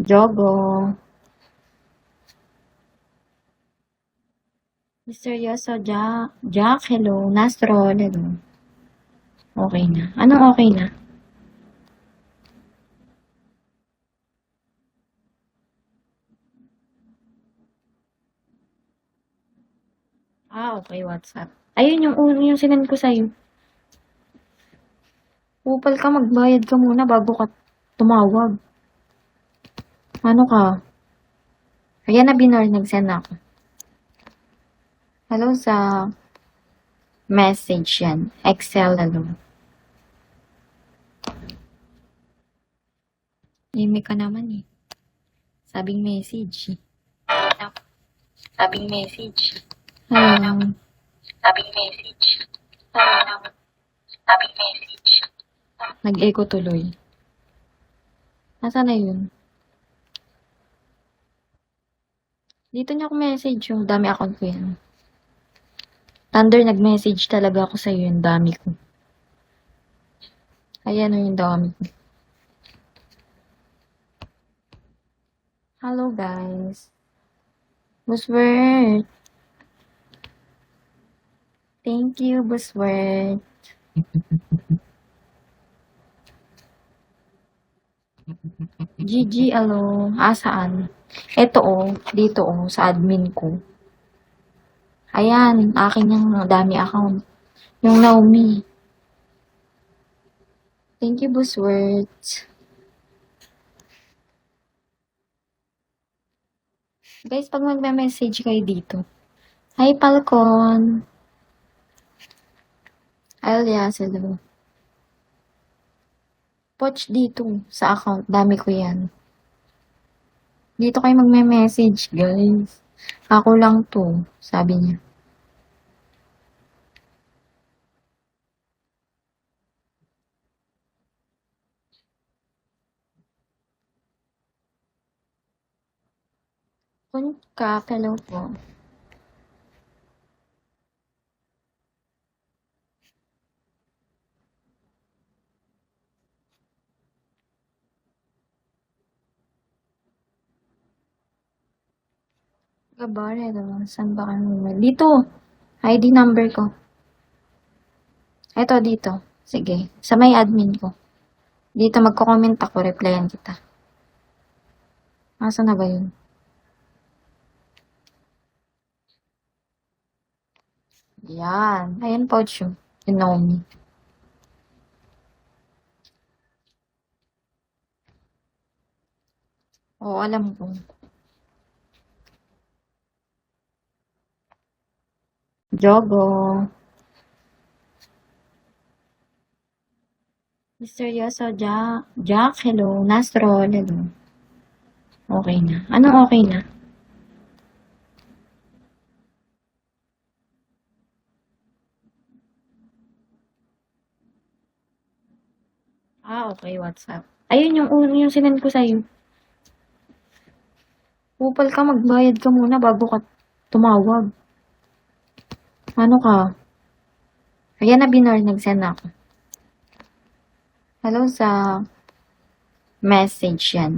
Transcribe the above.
Jogo. Misteryoso, Jack, hello. Nastrol, hello. Okay na. Anong okay na? Okay, WhatsApp. Ayun yung sinend ko sa'yo. Upal ka, magbayad ka muna bago ka tumawag. Ano ka? Ayan na, Binor, nag-send ako. Hello sa message yan. Excel, hello. Ime ka naman eh. Sabing message. Sabing message. Hello. Sabing message. Sabing message. Nag-echo tuloy. Nasaan na yun? Dito niya ako message yung dami account ko yan. Thunder, nag-message talaga ako sa'yo yung dami ko. Ayan o yung dami ko. Hello guys. Buswert. Thank you, Buswert. GG, alo. Saan? Ito dito sa admin ko. Ayan, akin yung dami account. Yung Naomi. Thank you, Buswert. Guys, pag magme-message kayo dito. Hi, Falcon. Alias, hello. Poch dito sa account. Dami ko yan. Dito kayo magme-message, guys. Ako lang to, sabi niya. Kun ka, hello po. Gabare, saan ba kami? Dito, ID number ko. Eto, dito. Sige, sa may admin ko. Dito magko-comment ako, replyan kita. Asa na ba yun? Yan. Ayan, pouch yun. You know me. Oo, alam ko. Jogo. Misteryoso, Jack, hello. Nastrol, hello. Okay na. Anong okay na? Okay, WhatsApp. Ayun yung sinend ko sa'yo. Upal ka, magbayad ka muna bago ka tumawag. Ano ka? Ayan na, Binor, nag-send ako. Hello sa message yan.